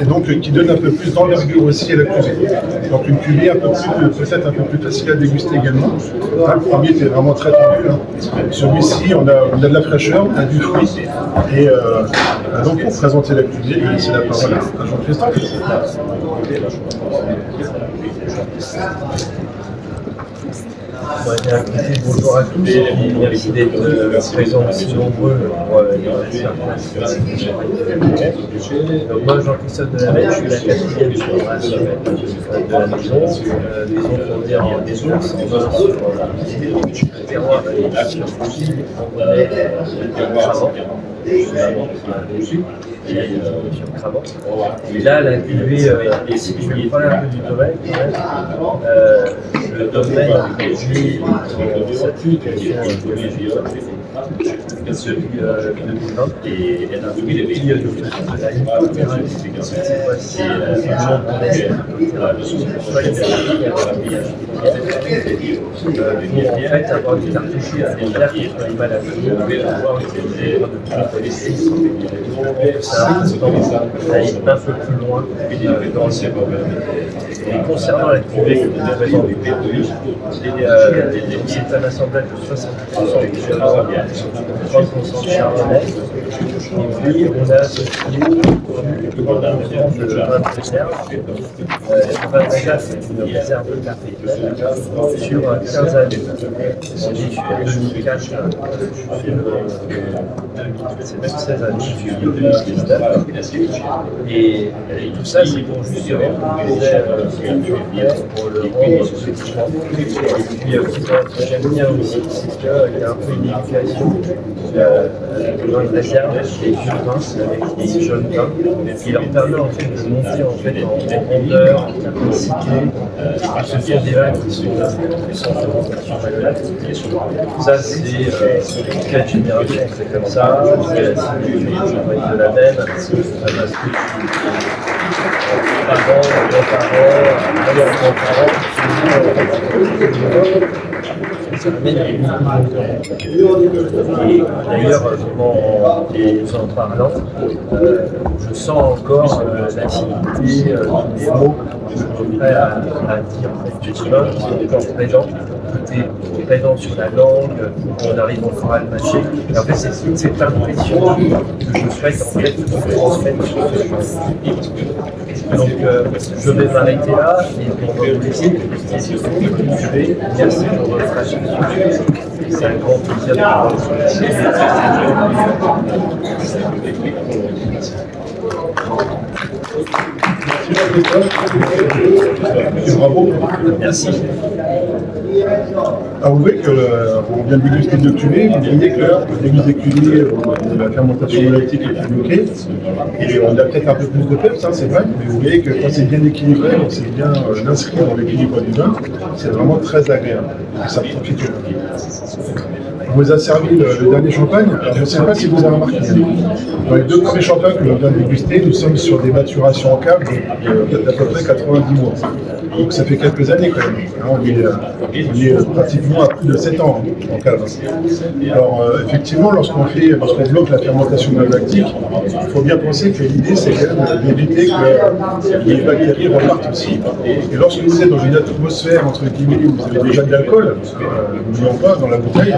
et donc qui donnent un peu plus d'envergure aussi à la cuvée. Donc une cuvée peut-être un peu plus facile à déguster également. Le premier était vraiment très tendu. Celui-ci, on a de la fraîcheur, on a du fruit, et donc pour présenter la cuvée, je vais laisser la parole à Jean-Christophe. Bonjour à tous et merci d'être présents aussi nombreux pour donc moi Jean-Christophe Delavenne, je suis la quatrième génération de la maison pour dire en des ours, en vin sur le terroir sur Bouzy, on est Cravant, dessus, sur Cravant. Et là la cuvée, je vais parler un peu du domaine quand même. Le domaine aujourd'hui s'appuie depuis 2020 et depuis en fait avoir du cartouché à faire contre l'animal à venir, pouvoir utiliser ça aller un peu plus loin dans et concernant la cuvée que vous avez présentée, c'est un assemblage de 70% de chardonnay, 30% de chardonnay, et puis on a associé de vin de réserve. Le vin de réserve, c'est une réserve de café sur 15 années. C'est depuis 2004, c'est même 16 années. 2019. Et tout ça, c'est pour justement pour le rendre effectivement. Et puis, ce que j'aime bien aussi, c'est qu'il y a un peu une éducation dans une réserve des vieux vins avec des jeunes vins, qui leur permet en fait de monter en fait en rondeur, en technicité. Ce sont des vins qui sont de fermentation manuelle. Ça, c'est 4 générations, c'est comme ça. C'est la similitude de la même. Parce que parents, grands-parents, arrière-grands-parents, ça amène d'ailleurs, en parlant, je sens encore l'acidité des mots que je suis prêt à dire en fait, qui est encore présent. Tout est présent sur la langue, on arrive encore à le mâcher. Et en fait, c'est toute cette impression que je souhaite en fait transmettre sur ce chemin. Donc, je vais m'arrêter là et pour vous laisser continuer. Merci pour votre attention. C'est un grand plaisir de vous Bravo. Merci. Alors vous voyez qu'on vient de déguster deux cuvées, vous voyez que le début des cuvées, la fermentation malolactique est bloquée, et on a peut-être un peu plus de peps, c'est vrai, mais vous voyez que quand c'est bien équilibré, on s'est bien inscrit dans l'équilibre du vin, c'est vraiment très agréable, et ça profite au vin. On vous a servi le dernier champagne. Alors, je ne sais pas si vous avez remarqué. Dans les deux premiers champagnes que l'on vient de déguster, nous sommes sur des maturations en cave d'à peu près 90 mois. Donc ça fait quelques années quand même. On est pratiquement à plus de 7 ans en cave. Alors effectivement, lorsqu'on bloque la fermentation malolactique, il faut bien penser que l'idée c'est quand même d'éviter que les bactéries repartent aussi. Et lorsque vous êtes dans une atmosphère entre guillemets où vous avez déjà de l'alcool, n'oublions pas dans la bouteille,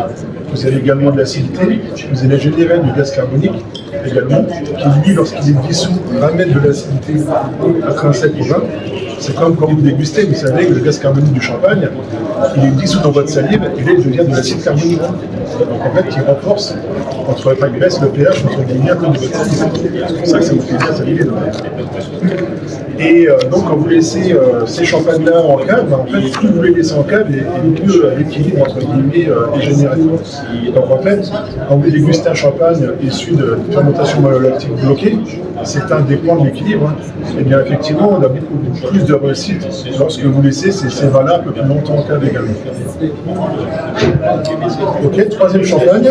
vous avez également de l'acidité, vous allez générer du gaz carbonique également, qui lui, lorsqu'il est dissous, ramène de l'acidité intrinsèque au vin. C'est comme quand vous dégustez, vous savez que le gaz carbonique du champagne, il est dissous dans votre salive et là il devient de l'acide carbonique. Donc en fait, il renforce il baisse le pH entre guillemets de votre salive. C'est pour ça que ça vous fait bien saliver. Et donc quand vous laissez ces champagnes-là en cave, en fait, plus vous les laissez en cave et plus l'équilibre entre guillemets est généré. Donc en fait, quand vous dégustez un champagne issu de fermentation malolactique bloquée, c'est un des points de l'équilibre. Et bien effectivement, on a beaucoup plus de réussite lorsque vous laissez ces vins-là un peu plus longtemps en cave également. Ok, troisième champagne.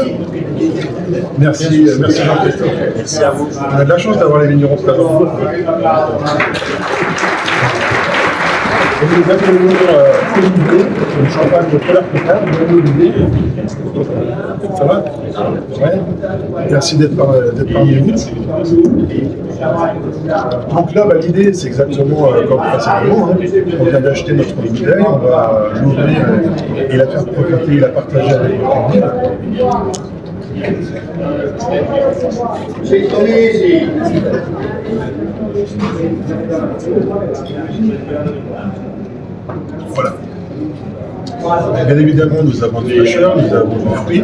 Merci Jean-Christophe. Merci à vous. On a de la chance d'avoir les vignerons présents. Et nous accueillons Olivier, le champagne de Polar Picard. Bonjour Olivier. Ça va? Ouais. Merci d'être parmi nous. Donc là, l'idée, c'est exactement comme précédemment. On vient d'acheter notre bouteille, on va l'ouvrir et la faire profiter et la partager avec le public. Voilà. Bien évidemment, nous avons des fraîcheurs, nous avons du fruit.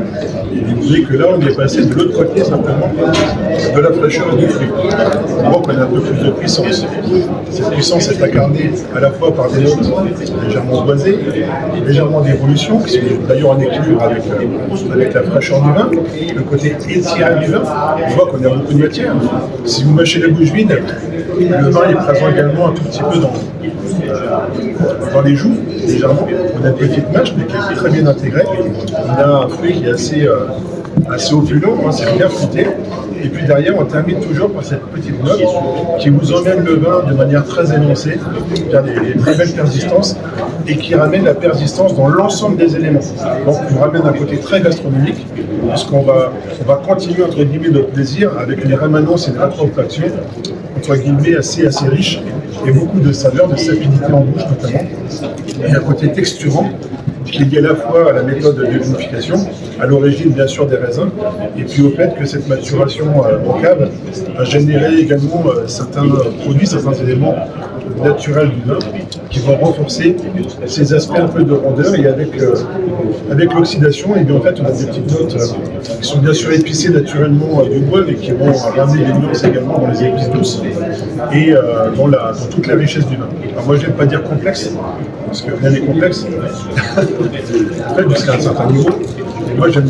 Et vous voyez que là, on est passé de l'autre côté simplement de la fraîcheur et du fruit. On voit qu'on a un peu plus de puissance. Cette puissance est incarnée à la fois par des notes légèrement boisées, légèrement d'évolution, qui sont d'ailleurs en équilibre avec la fraîcheur du vin. Le côté étiré du vin, on voit qu'on a beaucoup de matière. Si vous mâchez la bouche vide, le vin est présent également un tout petit peu dans les joues, légèrement. On a une petite mâche, mais qui est très bien intégrée. On a un fruit qui est assez opulent, c'est bien fruité. Et puis derrière, on termine toujours par cette petite note qui vous emmène le vin de manière très énoncée, vers des très belles persistances, et qui ramène la persistance dans l'ensemble des éléments. Donc, on ramène un côté très gastronomique, puisqu'on va continuer, entre guillemets, notre plaisir avec une rémanence et une rétrofaction, entre guillemets, assez riche, et beaucoup de saveurs, de sapidité en bouche notamment, et un côté texturant, qui est lié à la fois à la méthode de vinification à l'origine bien sûr des raisins, et puis au fait que cette maturation en cave a généré également certains produits, certains éléments naturels du vin qui vont renforcer ces aspects un peu de rondeur, et avec l'oxydation, et bien en fait on a des petites notes qui sont bien sûr épicées naturellement du bois, mais qui vont ramener des nuances également dans les épices douces et dans toute la richesse du vin. Alors moi je n'aime pas dire complexe, parce que rien n'est complexe, en fait jusqu'à un certain niveau. Et moi j'aime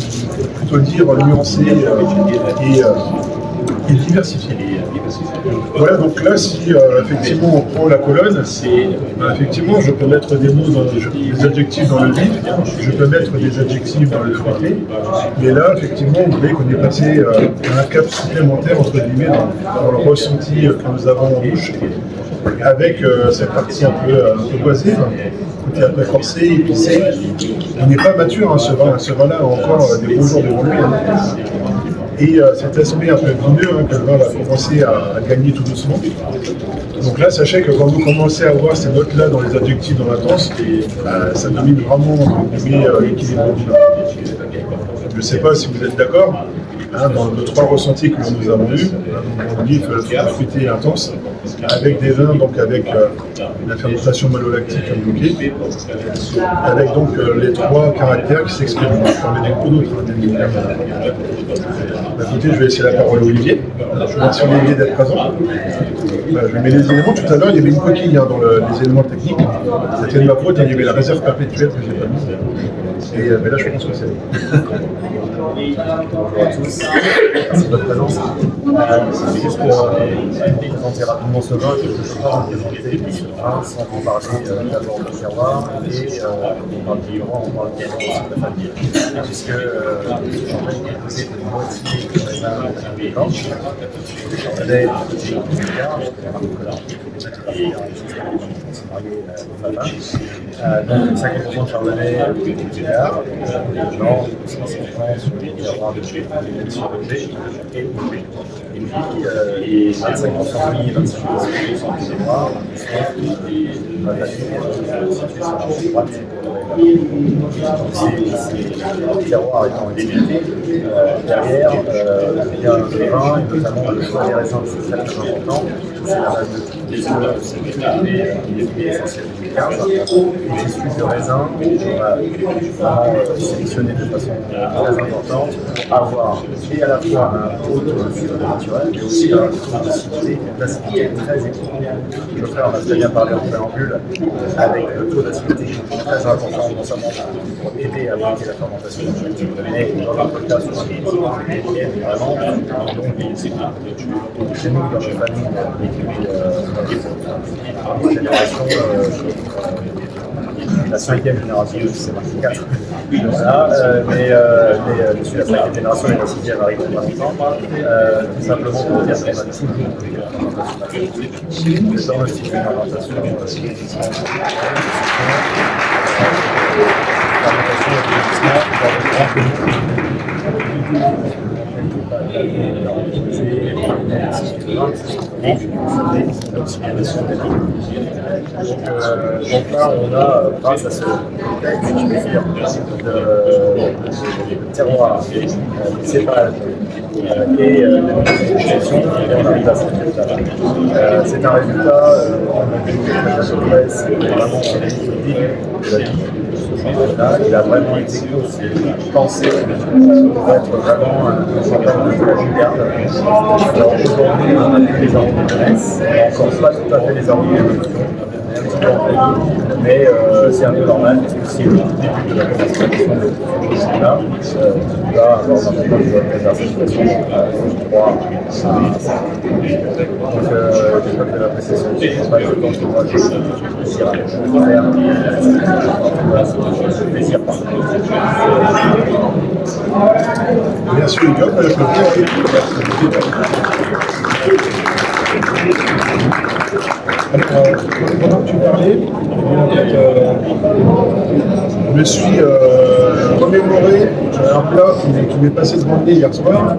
plutôt dire nuancé et diversifié. Voilà, donc là, si effectivement on prend la colonne, effectivement je peux mettre des mots, des adjectifs dans le vif, je peux mettre des adjectifs dans le fruité, mais là, effectivement, vous voyez qu'on est passé à un cap supplémentaire, entre guillemets, dans le ressenti que nous avons en bouche, avec cette partie un peu boisive, côté un peu corsé, épicé. On n'est pas mature, hein, ce vin-là a encore des beaux jours devant lui. Et cet aspect un peu vineux que le vin va commencer à gagner tout doucement. Donc là, sachez que quand vous commencez à avoir ces notes-là dans les adjectifs, dans la danse, ça domine vraiment l'équilibre du vin. Je ne sais pas si vous êtes d'accord, dans nos trois ressentis que nous avons eus, on dit fruité et intense, avec des vins, donc avec la fermentation malolactique bloquée, avec donc les trois caractères qui s'expriment. J'en ai beaucoup d'autres, bien évidemment. Écoutez, je vais laisser la parole à Olivier. Je remercie Olivier d'être présent. Je mets les éléments. Tout à l'heure, il y avait une coquille dans les éléments techniques. C'était de ma faute, il y avait la réserve perpétuelle que je n'ai pas mise. Et là, je pense que c'est bon. Bonjour à tous, merci de votre présence. C'est juste pour présenter rapidement ce vin, je ne peux pas vous présenter ce vin sans vous parler d'abord du terroir et on parle du Iran, on parle également aussi de la famille. Puisque ce champagne est composé de moitié de raisin blanche, de chardonnay, de Picard, donc 50% de chardonnay, de Picard, blanc, 150 sur les terroirs de chez et puis 25% de nuit et 25% de noir, qui sont situés sur la droite. Ces terroirs étant limité, derrière, il y a le vin et notamment le choix des raisins, c'est très important. C'est la base de tout, puisque c'est essentiel du 15. Les issues de raisin, on va vraiment sélectionner de façon très importante pour avoir et à la fois un haut taux de sucre naturel, mais aussi un taux d'acidité très équilibré. Le frère en a très bien parlé en préambule, avec le taux d'acidité très important, non seulement pour aider à bloquer la fermentation, mais dans notre cas, sur vraiment, donc, chez nous, dans notre famille, génération, la cinquième génération, c'est marqué 4. Voilà, mais je suis la cinquième génération et la sixième arrive dans pas longtemps. Tout simplement pour dire qu'on a toujours dans le style de fermentation, donc là, on a, grâce à ce contexte, je vais dire, de terroir, des cépages et de multiplication, et on arrive à ce résultat-là. C'est un résultat, c'est vraiment au début de la vie. Là, il a vraiment été pensé pour être vraiment un champagne de la Juliarde. Alors aujourd'hui, on a plus les arômes de Metz, encore pas tout à fait les arômes de mais c'est un peu normal parce que si le début de la commercialisation de ce chocolat, tu vas avoir un peu de la situation, je crois, à ça. Donc, j'espère que l'appréciation de ce champagne, je pense que moi, j'ai plaisir à faire. C'est plaisir par Bien sûr, les gars, pendant que tu parlais, je me suis remémoré un plat qui m'est passé devant le nez hier soir.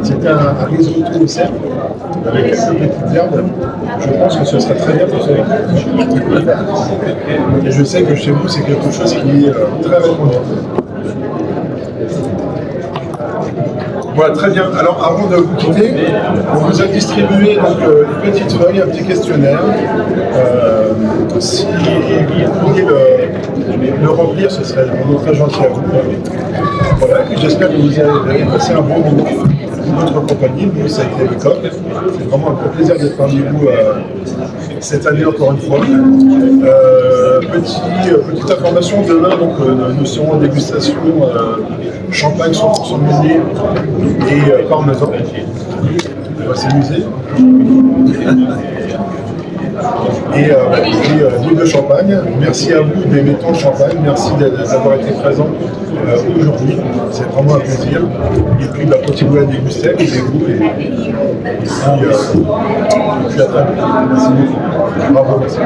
C'était un risotto au cerf avec quelques petites herbes. Je pense que ce serait très bien pour ça. Et je sais que chez vous, c'est quelque chose qui est très répandu. Voilà, très bien. Alors, avant de vous quitter, on vous a distribué donc, une petite feuille, un petit questionnaire. Si vous pouviez le remplir, ce serait vraiment très gentil à vous. Voilà, et puis j'espère que vous avez passé un bon moment dans notre compagnie. Nous, ça a été le cas. C'est vraiment un grand plaisir d'être parmi vous cette année encore une fois. Petite information, demain, donc, nous serons en dégustation champagne 100% meunier et parmesan. On va s'amuser. Et l'huile de champagne. Merci à vous des mettons de champagne. Merci d'avoir été présents aujourd'hui. C'est vraiment un plaisir. Et puis continuez à déguster, aidez-vous. Et puis à très bientôt. Merci beaucoup. Bravo. Merci.